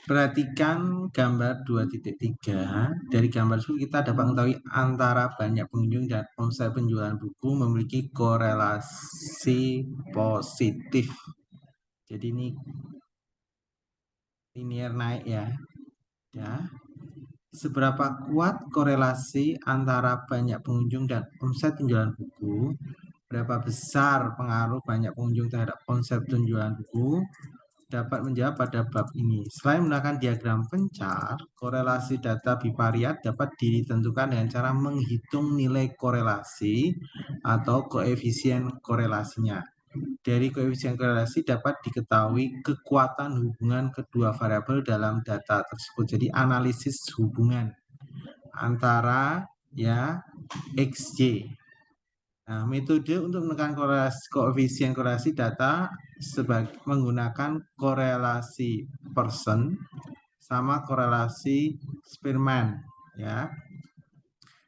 Perhatikan gambar 2.3. Dari gambar tersebut kita dapat mengetahui antara banyak pengunjung dan omset penjualan buku memiliki korelasi positif. Jadi ini linear naik ya. Seberapa kuat korelasi antara banyak pengunjung dan omset penjualan buku? Berapa besar pengaruh banyak pengunjung terhadap omset penjualan buku? Dapat menjawab pada bab ini. Selain menggunakan diagram pencar, korelasi data bivariat dapat ditentukan dengan cara menghitung nilai korelasi atau koefisien korelasinya. Dari koefisien korelasi dapat diketahui kekuatan hubungan kedua variabel dalam data tersebut. Jadi analisis hubungan antara XY. Nah, metode untuk menekan koefisien korelasi data menggunakan korelasi Pearson sama korelasi Spearman ya.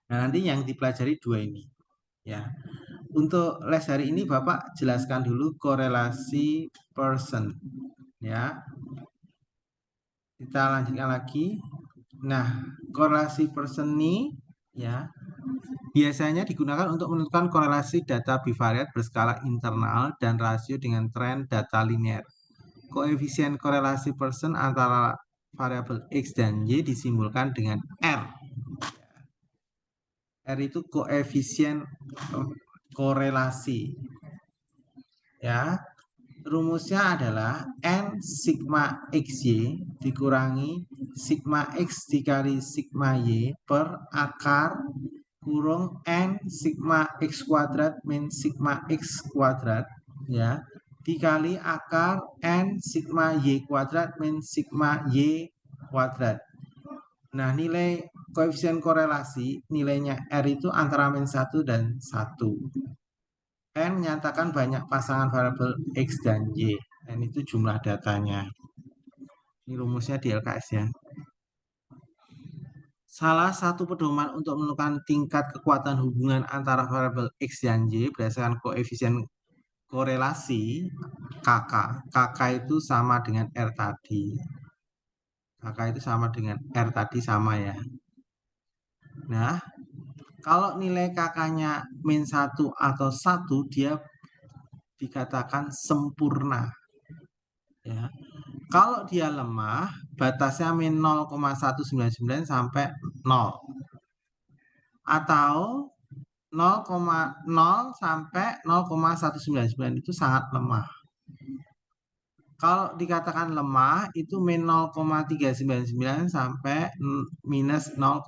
Nah, nanti yang dipelajari dua ini ya. Untuk les hari ini Bapak jelaskan dulu korelasi Pearson ya. Kita lanjutkan lagi. Nah, korelasi Pearson ini ya biasanya digunakan untuk menentukan korelasi data bivariat berskala internal dan rasio dengan tren data linear. Koefisien korelasi Pearson antara variabel X dan Y disimbolkan dengan R. R itu koefisien korelasi. Ya, rumusnya adalah N sigma XY dikurangi sigma X dikali sigma Y per akar kurung N sigma X kuadrat min sigma X kuadrat ya dikali akar N sigma Y kuadrat min sigma Y kuadrat. Nah, nilai koefisien korelasi nilainya R itu antara min 1 dan 1. N menyatakan banyak pasangan variabel X dan Y. N itu jumlah datanya. Ini rumusnya di LKS ya. Salah satu pedoman untuk menentukan tingkat kekuatan hubungan antara variabel X dan Y berdasarkan koefisien korelasi KK. KK itu sama dengan R tadi. KK itu sama dengan R tadi sama ya. Nah, kalau nilai KK-nya min 1 atau 1, dia dikatakan sempurna. Ya. Kalau dia lemah, batasnya min 0,199 sampai 0. Atau 0,0 sampai 0,199 itu sangat lemah. Kalau dikatakan lemah itu min 0,399 sampai minus 0,2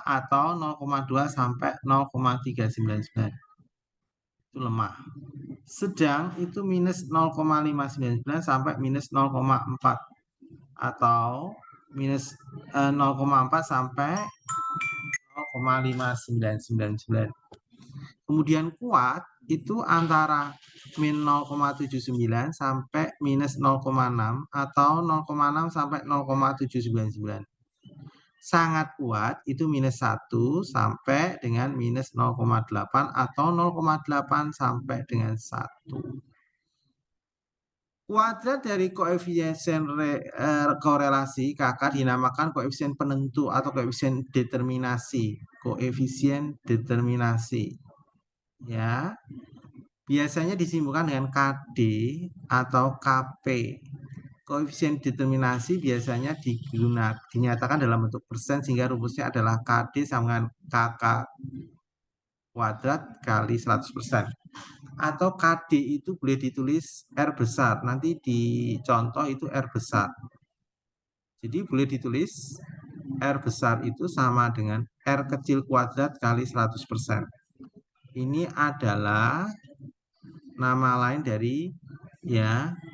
atau 0,2 sampai 0,399. Itu lemah. Sedang itu minus 0,599 sampai minus 0,4 atau minus 0,4 sampai 0,5999. Kemudian kuat itu antara min 0,79 sampai minus 0,6 atau 0,6 sampai 0,799. Sangat kuat itu minus 1 sampai dengan minus 0,8 atau 0,8 sampai dengan 1. Kuadrat dari koefisien korelasi KK dinamakan koefisien penentu atau koefisien determinasi. Koefisien determinasi. Ya. Biasanya disimbolkan dengan KD atau KP. Koefisien determinasi biasanya dinyatakan dalam bentuk persen sehingga rumusnya adalah KD sama dengan KK kuadrat kali 100%. Atau KD itu boleh ditulis R besar. Nanti di contoh itu R besar. Jadi boleh ditulis R besar itu sama dengan R kecil kuadrat kali 100%. Ini adalah nama lain dari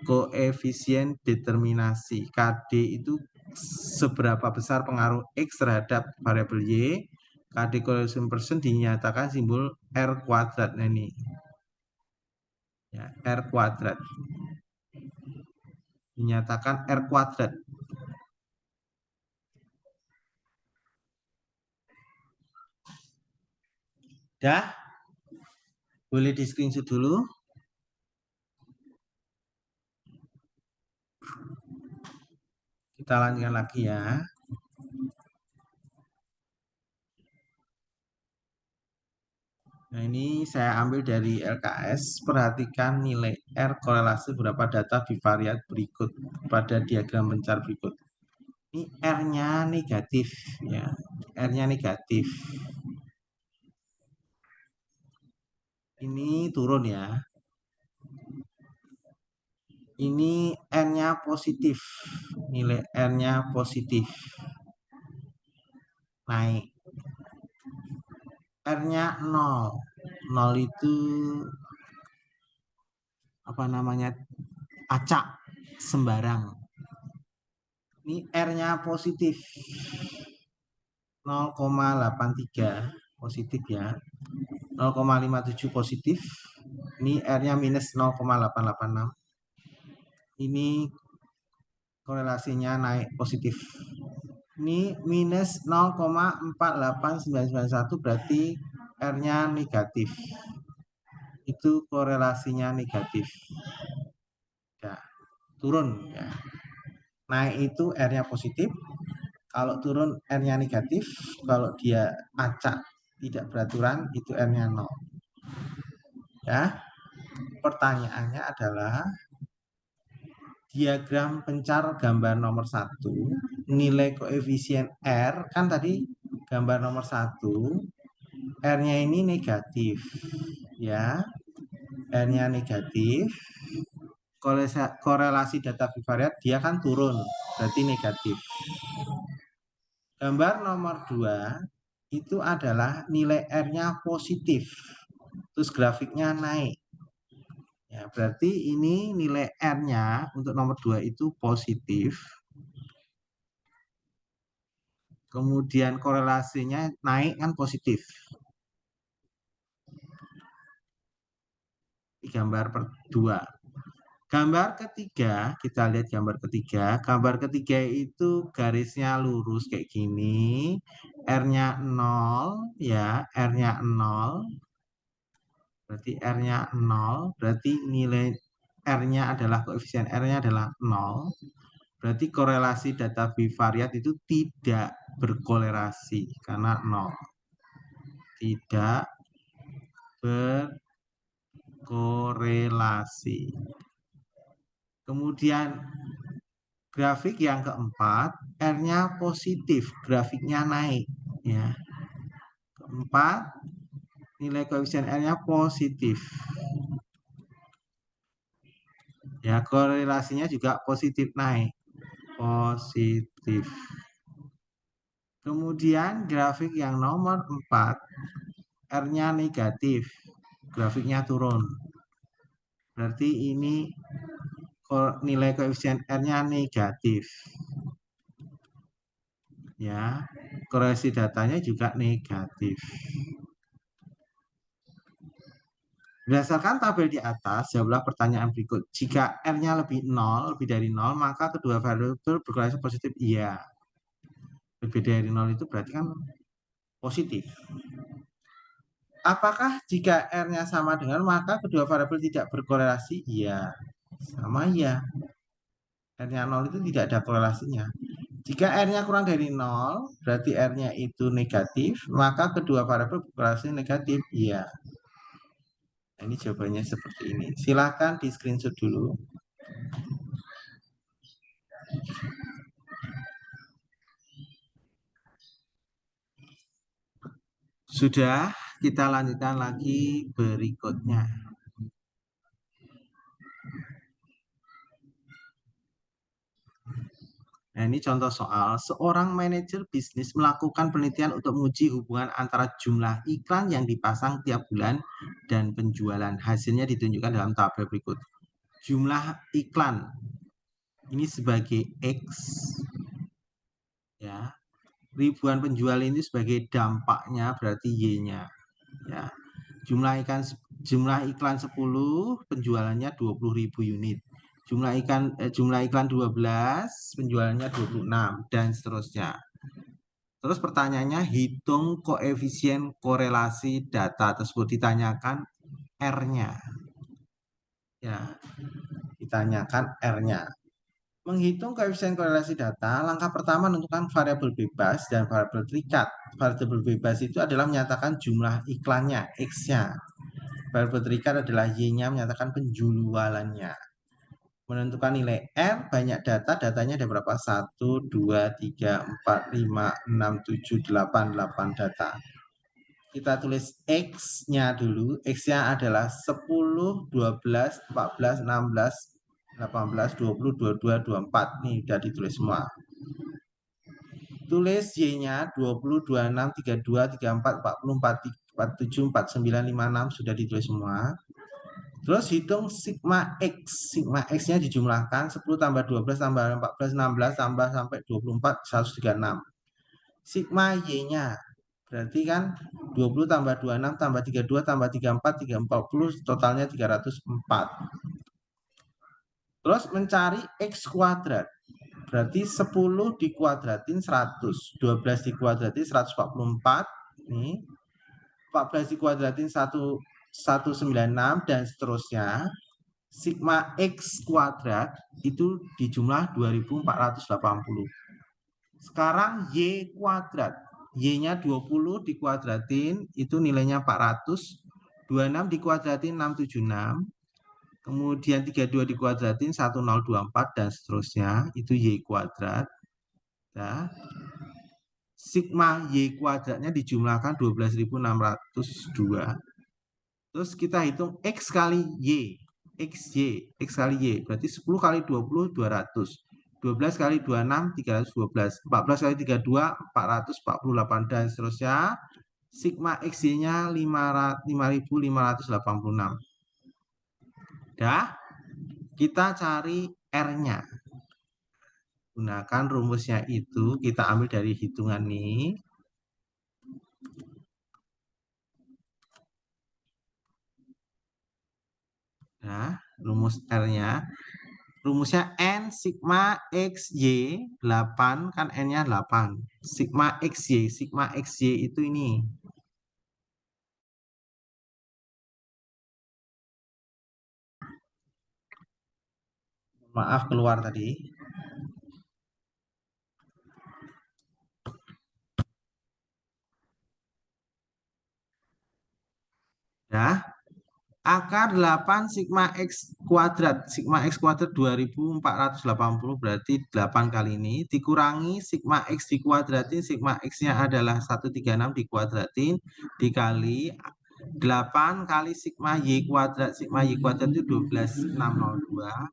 koefisien determinasi. KD itu seberapa besar pengaruh X terhadap variabel Y. KD koefisien Pearson dinyatakan simbol R kuadrat. Nah, ini ya, R kuadrat dinyatakan R kuadrat. Dah, boleh di screenshot dulu. Kita lanjutkan lagi ya. Nah, ini saya ambil dari LKS. Perhatikan nilai R korelasi beberapa data bivariat berikut pada diagram pencar berikut. Ini R-nya negatif ya. R-nya negatif. Ini turun ya. Ini N-nya positif. Nilai R-nya positif. Naik. R-nya 0. 0 itu apa namanya? Acak, sembarang. Ini R-nya positif. 0,83 positif ya. 0,57 positif. Ini R-nya minus 0,886. Ini korelasinya naik positif. Ini minus 0,48991 berarti R-nya negatif. Itu korelasinya negatif. Ya, turun ya. Naik itu R-nya positif. Kalau turun R-nya negatif. Kalau dia acak tidak beraturan itu R-nya 0. Ya. Pertanyaannya adalah diagram pencar gambar nomor 1, nilai koefisien R kan tadi gambar nomor 1, R-nya ini negatif ya. R-nya negatif. Korelasi data bivariat dia kan turun, berarti negatif. Gambar nomor 2 itu adalah nilai R-nya positif. Terus grafiknya naik. Ya, berarti ini nilai R-nya untuk nomor 2 itu positif. Kemudian korelasinya naik kan positif. Di gambar 2. Gambar ketiga, kita lihat gambar ketiga. Gambar ketiga itu garisnya lurus kayak gini. R-nya 0 ya, R-nya 0. Berarti R-nya 0, berarti nilai R-nya adalah koefisien R-nya adalah 0. Berarti korelasi data bivariat itu tidak berkorelasi karena 0. Tidak berkorelasi. Kemudian grafik yang keempat, R-nya positif, grafiknya naik ya. Keempat, nilai koefisien R-nya positif. Ya, korelasinya juga positif naik. Positif. Kemudian grafik yang nomor 4, R-nya negatif, grafiknya turun. Berarti ini nilai koefisien R-nya negatif. Ya, korelasi datanya juga negatif. Berdasarkan tabel di atas, jawablah pertanyaan berikut. Jika R-nya lebih 0, lebih dari 0, maka kedua variabel berkorelasi positif. Iya. Lebih dari 0 itu berarti kan positif. Apakah jika R-nya sama dengan maka kedua variabel tidak berkorelasi? Iya. Sama iya. R-nya 0 itu tidak ada korelasinya. Jika R-nya kurang dari 0, berarti R-nya itu negatif, maka kedua variabel berkorelasi negatif. Iya. Nah, ini jawabannya seperti ini. Silakan di screenshot dulu. Sudah, kita lanjutkan lagi berikutnya. Nah, ini contoh soal. Seorang manajer bisnis melakukan penelitian untuk menguji hubungan antara jumlah iklan yang dipasang tiap bulan dan penjualan. Hasilnya ditunjukkan dalam tabel berikut. Jumlah iklan ini sebagai X, ya. Ribuan penjual ini sebagai dampaknya, berarti Y-nya. Ya. Jumlah iklan 10, penjualannya 20.000 unit. Jumlah iklan 12, penjualannya 26 dan seterusnya. Terus pertanyaannya, hitung koefisien korelasi data tersebut. Ditanyakan R-nya. Ya, ditanyakan R-nya. Menghitung koefisien korelasi data, langkah pertama menentukan variabel bebas dan variabel terikat. Variabel bebas itu adalah menyatakan jumlah iklannya, X-nya. Variabel terikat adalah Y-nya, menyatakan penjualannya. Menentukan nilai R, banyak data, datanya ada berapa? 1, 2, 3, 4, 5, 6, 7, 8, 8 data. Kita tulis X-nya dulu. X-nya adalah 10, 12, 14, 16, 18, 20, 22, 24. Nih udah ditulis semua. Tulis Y-nya 20, 26, 32, 34, 40, 47, 49, 56 sudah ditulis semua. Terus hitung sigma X. Sigma X-nya dijumlahkan 10 tambah 12 tambah 14, 16 tambah sampai 24, 136. Sigma Y-nya berarti kan 20 tambah 26 tambah 32 tambah 34, 340, totalnya 304. Terus mencari X kuadrat. Berarti 10 dikuadratin 100. 12 dikuadratin 144. Nih. 14 dikuadratin 196 dan seterusnya. Sigma X kuadrat itu dijumlah 2480. Sekarang Y kuadrat. Y-nya 20 dikuadratin itu nilainya 400. 26 dikuadratin 676. Kemudian 32 dikuadratin 1024 dan seterusnya. Itu Y kuadrat. Nah, sigma Y kuadratnya dijumlahkan 12.602. Terus kita hitung X kali Y. X kali Y. Berarti 10 kali 20, 200. 12 kali 26, 312. 14 kali 32, 448. Dan seterusnya. Sigma XY-nya 5.586. Dah, kita cari R-nya. Gunakan rumusnya itu, kita ambil dari hitungan ini. Nah, rumus R-nya. Rumusnya N sigma XY 8, kan N-nya 8. Sigma XY itu ini. Maaf keluar tadi. Nah, akar 8 sigma X kuadrat. Sigma X kuadrat 2480 berarti 8 kali ini. Dikurangi sigma X dikuadratin. Sigma X-nya adalah 136 dikuadratin. Dikali 8 kali sigma Y kuadrat. Sigma Y kuadrat itu 12602.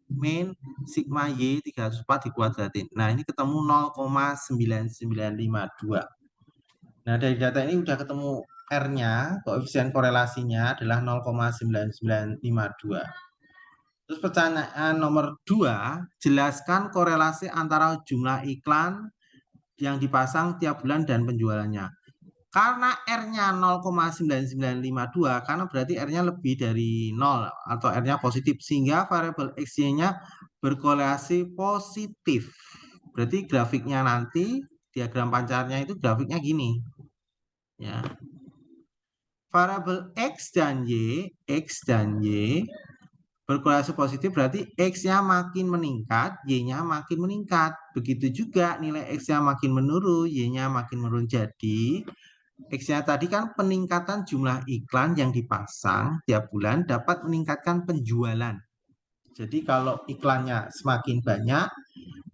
Min sigma Y 304 dikuadratin. Nah ini ketemu 0,9952. Nah dari data ini udah ketemu R-nya, koefisien korelasinya adalah 0,9952. Terus pertanyaan nomor 2, jelaskan korelasi antara jumlah iklan yang dipasang tiap bulan dan penjualannya. Karena R-nya 0,9952, karena berarti R-nya lebih dari 0 atau R-nya positif, sehingga variabel X-nya berkorelasi positif. Berarti grafiknya nanti, diagram pancarnya itu grafiknya gini. Ya. Variabel X dan Y berkorelasi positif berarti X-nya makin meningkat, Y-nya makin meningkat. Begitu juga nilai X-nya makin menurun, Y-nya makin menurun. Jadi X-nya tadi kan peningkatan jumlah iklan yang dipasang tiap bulan dapat meningkatkan penjualan. Jadi kalau iklannya semakin banyak,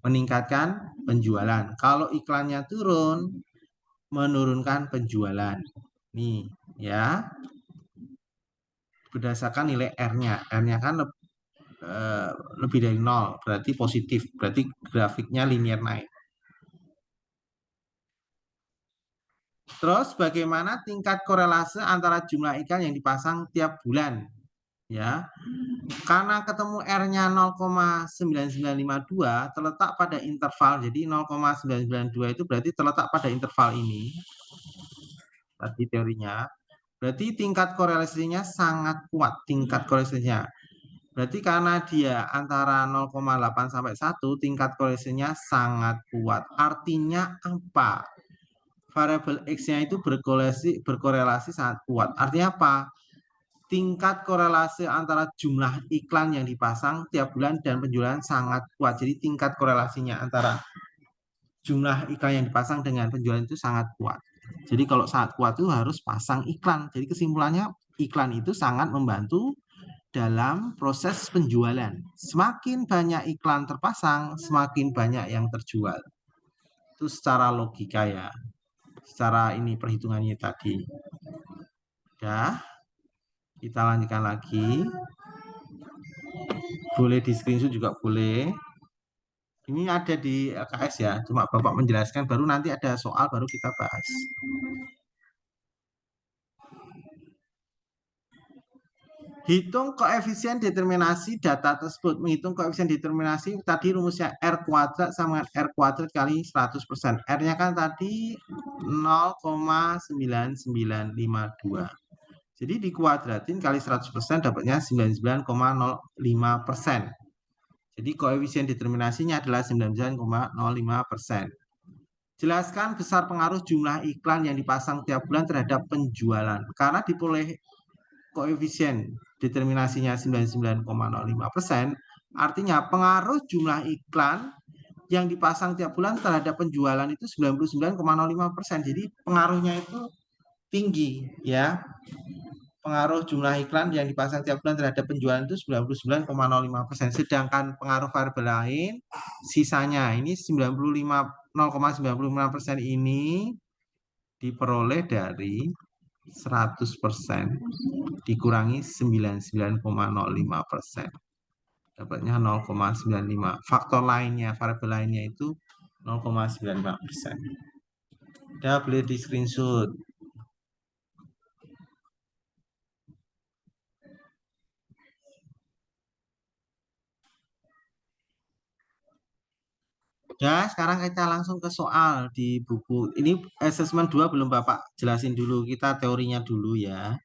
meningkatkan penjualan. Kalau iklannya turun, menurunkan penjualan. Nih, ya. Berdasarkan nilai R-nya. R-nya kan lebih dari 0, berarti positif. Berarti grafiknya linear naik. Terus bagaimana tingkat korelase antara jumlah iklan yang dipasang tiap bulan? Ya, karena ketemu R-nya 0,9952 terletak pada interval. Jadi 0,992 itu berarti terletak pada interval ini. Tadi teorinya. Berarti tingkat korelasinya sangat kuat, tingkat korelasinya. Berarti karena dia antara 0,8 sampai 1, tingkat korelasinya sangat kuat. Artinya apa? Variabel X-nya itu berkorelasi sangat kuat. Artinya apa? tingkat korelasi antara jumlah iklan yang dipasang tiap bulan dan penjualan sangat kuat. Jadi tingkat korelasinya antara jumlah iklan yang dipasang dengan penjualan itu sangat kuat. Jadi kalau sangat kuat itu harus pasang iklan. Jadi kesimpulannya iklan itu sangat membantu dalam proses penjualan. Semakin banyak iklan terpasang, semakin banyak yang terjual. Itu secara logika ya. Secara ini perhitungannya tadi. Ya. Kita lanjutkan lagi. Boleh di screenshot juga boleh. Ini ada di LKS ya, cuma Bapak menjelaskan, baru nanti ada soal, baru kita bahas. Hitung koefisien determinasi data tersebut. Menghitung koefisien determinasi, tadi rumusnya R kuadrat sama dengan R kuadrat kali 100%. R-nya kan tadi 0,9952. Jadi dikuadratin kali 100% dapatnya 99,05%. Jadi koefisien determinasinya adalah 99,05%. Jelaskan besar pengaruh jumlah iklan yang dipasang tiap bulan terhadap penjualan. Karena diperoleh koefisien determinasinya 99,05%, artinya pengaruh jumlah iklan yang dipasang tiap bulan terhadap penjualan itu 99,05%. Jadi pengaruhnya itu tinggi ya. Pengaruh jumlah iklan yang dipasang tiap bulan terhadap penjualan itu 99,05%. Sedangkan pengaruh variabel lain sisanya ini 0,95% ini diperoleh dari 100% dikurangi 99,05%. Dapatnya 0,95. Faktor lainnya, variabel lainnya itu 0,95%. Udah boleh di screenshot. Ya, sekarang kita langsung ke soal di buku. Ini assessment 2 belum Bapak jelasin dulu. Kita teorinya dulu ya.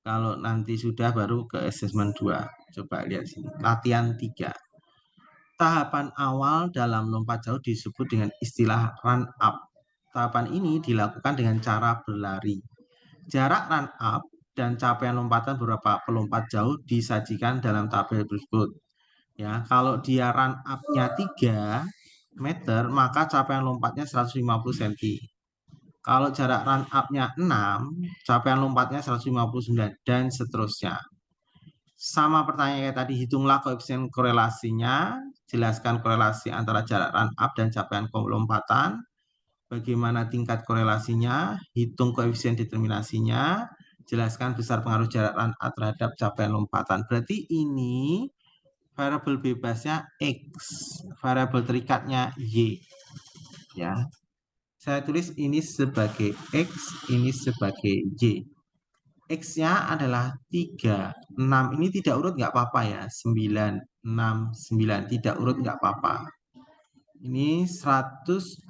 Kalau nanti sudah baru ke assessment 2. Coba lihat sini. Latihan 3. Tahapan awal dalam lompat jauh disebut dengan istilah run up. Tahapan ini dilakukan dengan cara berlari. Jarak run up dan capaian lompatan beberapa pelompat jauh disajikan dalam tabel berikut. Ya, kalau dia run up-nya 3 meter, maka capaian lompatnya 150 cm. Kalau jarak run up-nya 6, capaian lompatnya 159 dan seterusnya. Sama pertanyaan kayak tadi, hitunglah koefisien korelasinya, jelaskan korelasi antara jarak run up dan capaian lompatan, bagaimana tingkat korelasinya, hitung koefisien determinasinya, jelaskan besar pengaruh jarak run up terhadap capaian lompatan. Berarti ini variabel bebasnya X, variabel terikatnya Y. Ya, saya tulis ini sebagai X, ini sebagai Y. X-nya adalah 3, 6. Ini tidak urut nggak apa-apa ya. 9, 6, 9. Tidak urut nggak apa-apa. Ini 150,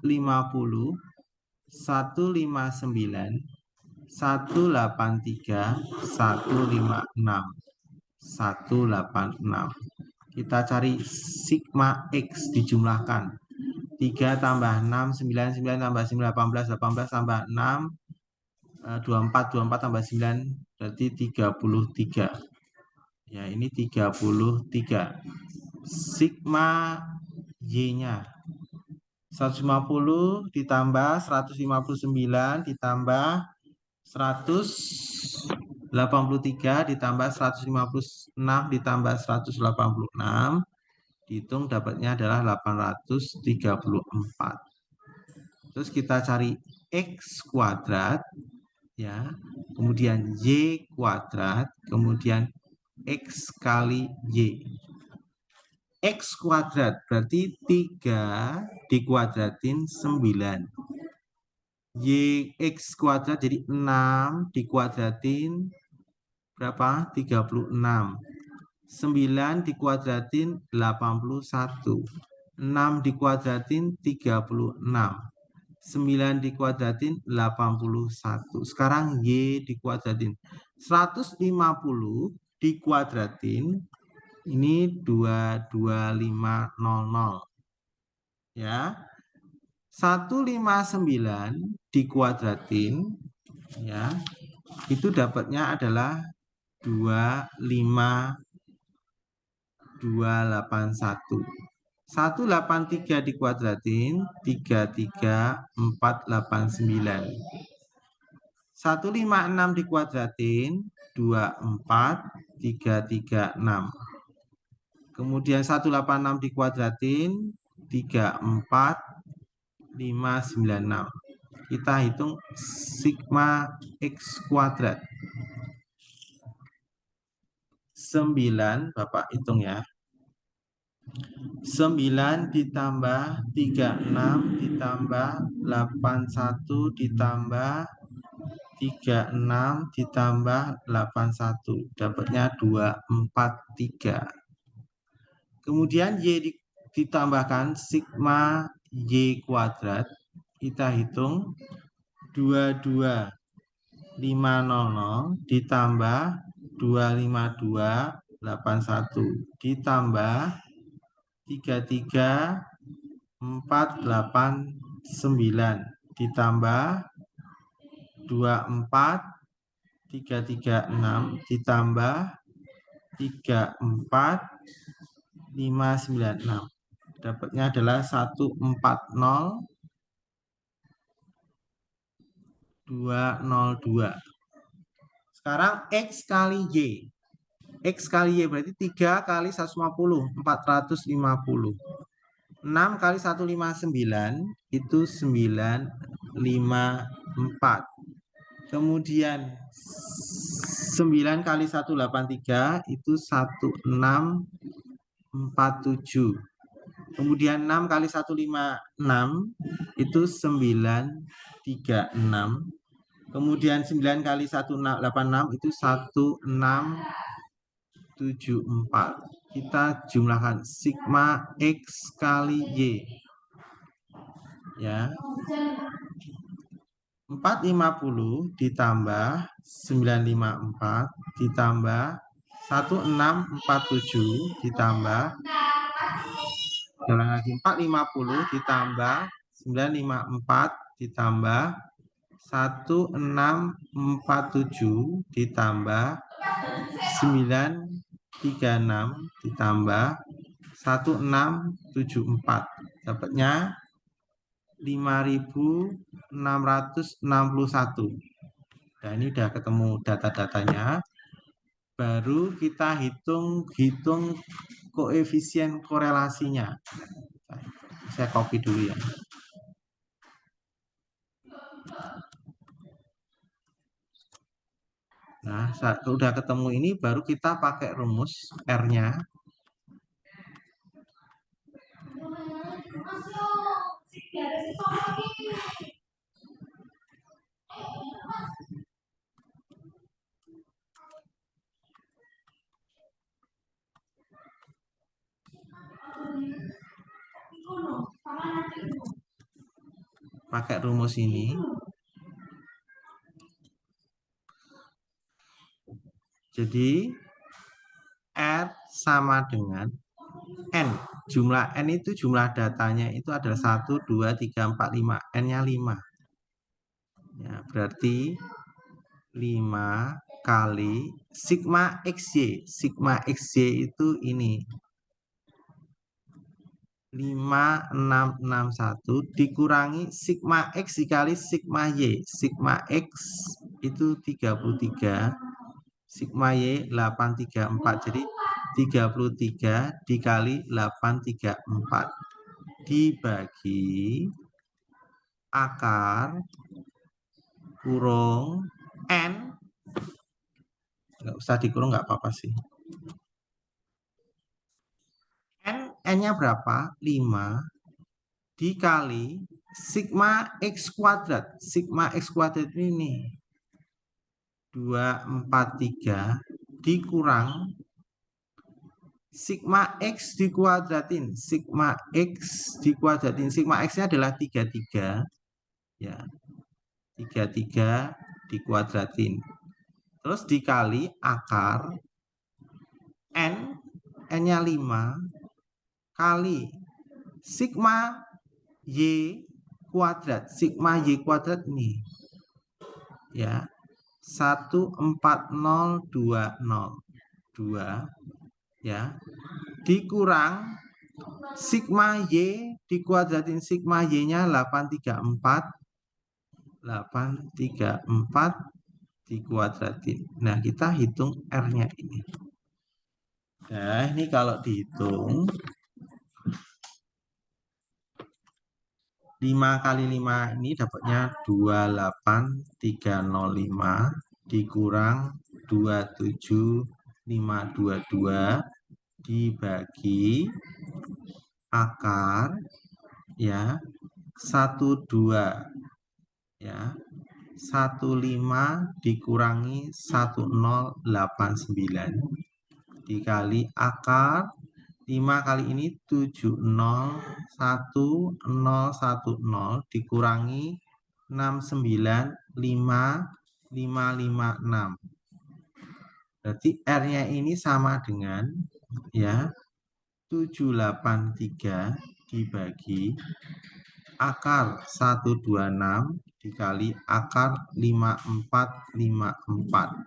159, 183, 156, 186. Kita cari sigma X dijumlahkan. 3 tambah 6, 9, 9 tambah 9, 18, 18 tambah 6, 24, 24 tambah 9, berarti 33. Ya, ini 33. Sigma Y-nya 150 ditambah 159 ditambah 183 ditambah 156 ditambah 186, dihitung dapatnya adalah 834. Terus kita cari X kuadrat ya, kemudian Y kuadrat, kemudian X kali Y. X kuadrat berarti 3 dikuadratin 9. Y X kuadrat jadi 6 dikuadratin berapa? 36. 9 dikuadratin 81. 6 dikuadratin 36. 9 dikuadratin 81. Sekarang Y dikuadratin 150 dikuadratin ini 22500 ya. 159 dikuadratin ya. Itu dapatnya adalah 25281. 183 dikuadratin 33489. 156 dikuadratin 24336. Kemudian 186 dikuadratin 34596. Kita hitung sigma X kuadrat. 9, Bapak hitung ya. 9 ditambah 36 ditambah 81 ditambah 36 ditambah 81. Dapatnya 243. Kemudian Y ditambahkan sigma Y kuadrat. Kita hitung 22500 ditambah 25281 ditambah 33489 ditambah 24336 ditambah 34596. Dapatnya adalah 140202. Sekarang X kali Y. X kali Y berarti 3 kali 150, 450. 6 kali 159 itu 954. Kemudian 9 kali 183 itu 1647. Kemudian 6 kali 156 itu 936. Kemudian 9 kali 186 itu 1674. Kita jumlahkan sigma X kali Y. Ya. 450 ditambah 954 ditambah 1647 ditambah, ulang lagi, 450 ditambah 954 ditambah 1647 ditambah 936 ditambah 1674. Dapatnya 5661. Nah, ini udah ketemu data-datanya. Baru kita hitung koefisien korelasinya. Saya copy dulu ya. Nah, saat udah ketemu ini baru kita pakai rumus R-nya. Pakai rumus ini. Jadi R sama dengan N. Jumlah N itu jumlah datanya itu adalah 1, 2, 3, 4, 5. N-nya 5. Ya, berarti 5 kali sigma XY. Sigma XY itu ini. 5661 dikurangi sigma X dikali sigma Y. Sigma X itu 33. Sigma Y 834. Jadi 33 dikali 834 dibagi akar kurung N. Nggak usah dikurung, nggak apa-apa sih. N-nya berapa? 5 dikali sigma X kuadrat. Sigma X kuadrat ini 243 dikurang sigma X dikuadratin. Sigma X dikuadratin. Sigma X-nya adalah 33. Ya. 33 dikuadratin. Terus dikali akar N. N-nya 5 kali sigma Y kuadrat. Sigma Y kuadrat ini. Ya. 14020 ya, dikurang sigma Y dikuadratin sigma Y-nya 834 dikuadratin. Nah, kita hitung R-nya ini. Nah, ini kalau dihitung 5 kali 5 ini dapatnya 28305 dikurang 27522 dibagi akar ya 12 ya 15 dikurangi 1089 dikali akar 5 kali ini 7011010 dikurangi 69556. Berarti R-nya ini sama dengan ya 783 dibagi akar 126 dikali akar 5454.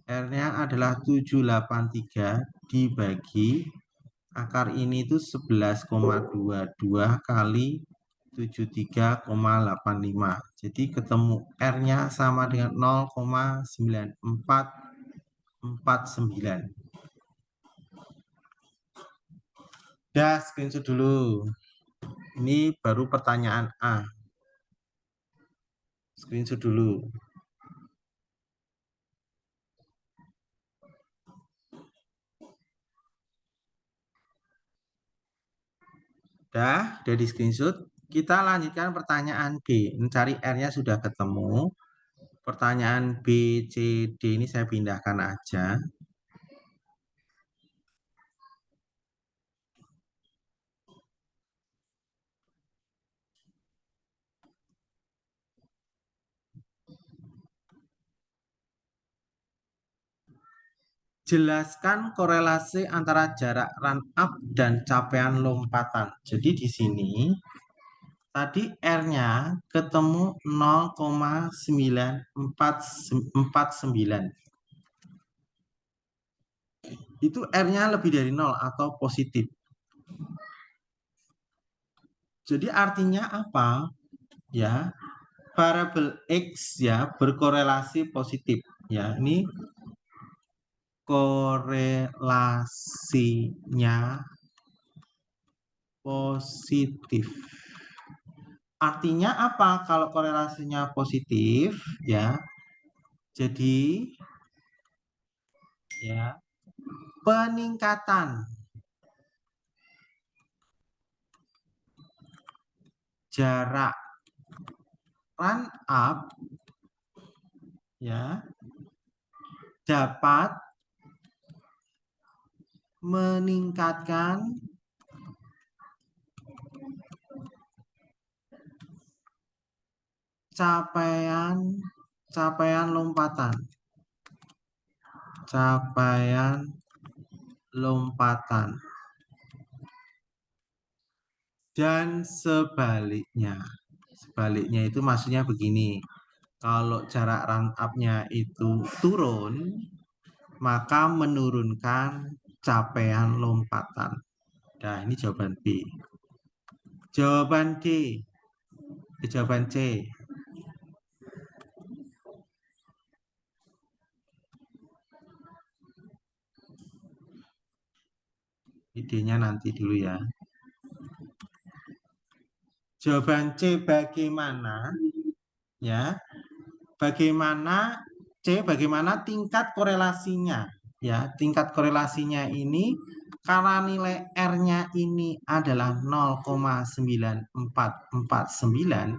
R-nya adalah 783 dibagi akar ini itu 11,22 kali 73,85. Jadi ketemu R-nya sama dengan 0,9449. Ya, screenshot dulu. Ini baru pertanyaan A. Screenshot dulu. Udah di screenshot. Kita lanjutkan pertanyaan B. Mencari R-nya sudah ketemu. Pertanyaan B, C, D ini saya pindahkan aja. Jelaskan korelasi antara jarak run up dan capaian lompatan. Jadi di sini tadi R-nya ketemu 0,9449. Itu R-nya lebih dari 0 atau positif. Jadi artinya apa? Ya, variabel X ya berkorelasi positif. Ya, ini korelasinya positif. Artinya apa kalau korelasinya positif ya? Jadi ya peningkatan jarak run up ya dapat meningkatkan capaian lompatan. Dan sebaliknya. Sebaliknya itu maksudnya begini. Kalau jarak run up-nya itu turun, maka menurunkan capaian lompatan. Nah, ini jawaban B. Jawaban D. Jawaban C. Idenya nanti dulu ya. Jawaban C bagaimana? Ya. Bagaimana tingkat korelasinya? Ya, tingkat korelasinya ini karena nilai R-nya ini adalah 0,9449,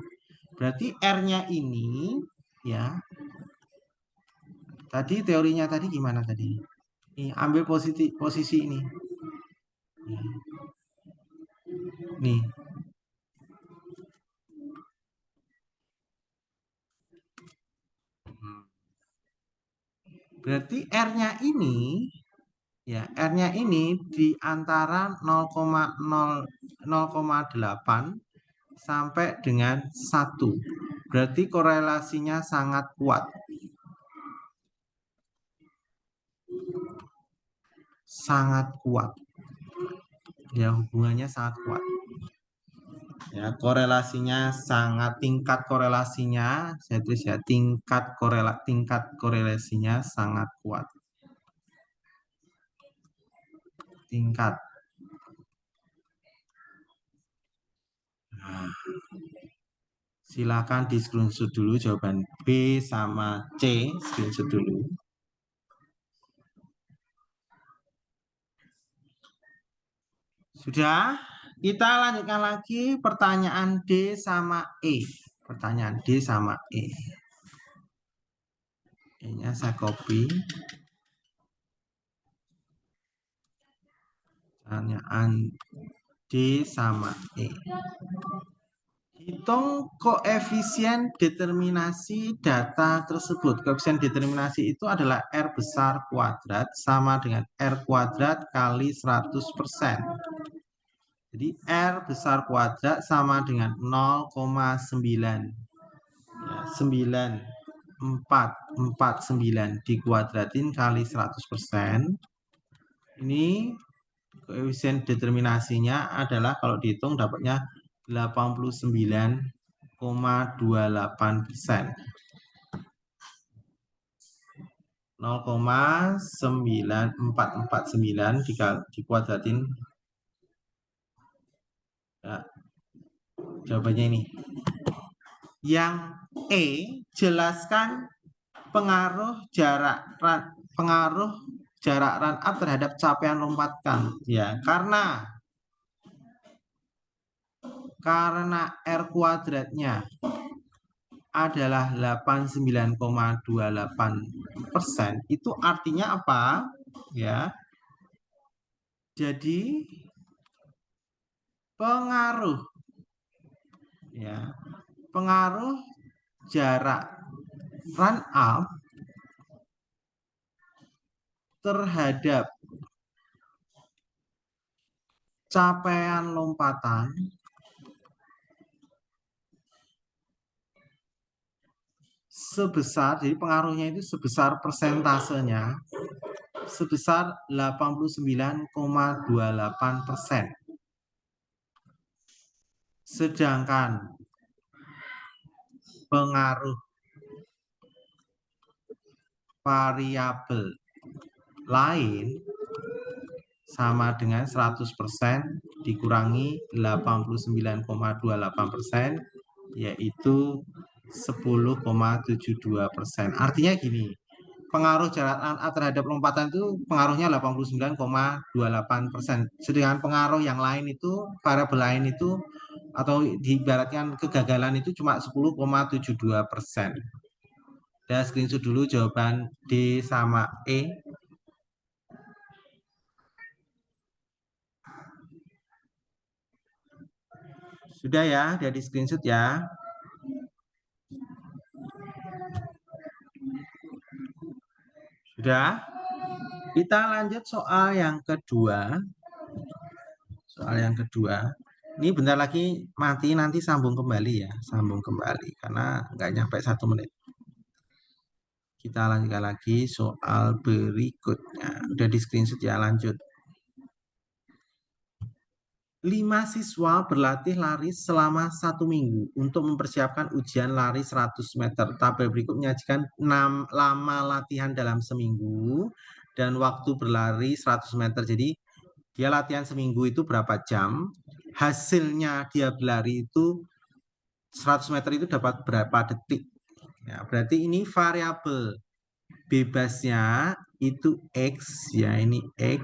berarti R-nya ini ya. Tadi teorinya tadi gimana tadi? Ambil posisi ini. Nih. Berarti R-nya ini ya, R-nya ini di antara 0,8 sampai dengan 1. Berarti korelasinya sangat kuat. sangat kuat. Ya, hubungannya sangat kuat. Ya, korelasinya sangat, tingkat korelasinya saya tulis ya, tingkat korelasinya sangat kuat. Tingkat. Nah, silakan di screenshot dulu jawaban B sama C, screenshot dulu. Sudah? Kita lanjutkan lagi pertanyaan D sama E. Pertanyaan D sama E. E-nya saya copy. Pertanyaan D sama E. Hitung koefisien determinasi data tersebut. Koefisien determinasi itu adalah R besar kuadrat sama dengan R kuadrat kali 100%. Jadi R besar kuadrat sama dengan 0,9. Ya, 9449 dikuadratin kali 100%. Ini koefisien determinasinya adalah kalau dihitung dapatnya 89,28%. 0,9449 dikuadratin, ya, jawabannya ini. Yang E, jelaskan pengaruh jarak run up terhadap capaian lompatan. Ya, karena R kuadratnya adalah 89,28%, itu artinya apa? Ya. Jadi pengaruh jarak run up terhadap capaian lompatan sebesar, jadi pengaruhnya itu sebesar persentasenya sebesar 89,28%. Sedangkan pengaruh variabel lain sama dengan 100% dikurangi 89,28%, yaitu 10,72%. Artinya gini, pengaruh jarak run up terhadap lompatan itu pengaruhnya 89,28%. Sedangkan pengaruh yang lain itu, variabel lain itu, atau diibaratkan kegagalan itu cuma 10,72%. Ya, screenshot dulu jawaban D sama E. Sudah ya, udah di screenshot ya. Sudah? Kita lanjut soal yang kedua. Soal yang kedua. Ini bentar lagi mati, nanti sambung kembali ya. Sambung kembali, karena nggak nyampe 1 menit. Kita lanjutkan lagi soal berikutnya. Udah di screenshot ya, lanjut. 5 siswa berlatih lari selama 1 minggu untuk mempersiapkan ujian lari 100 meter. Tabel berikut menyajikan lama latihan dalam seminggu dan waktu berlari 100 meter. Jadi dia latihan seminggu itu berapa jam, hasilnya dia berlari itu 100 meter itu dapat berapa detik. Ya, berarti ini variabel bebasnya itu X, ya, ini X.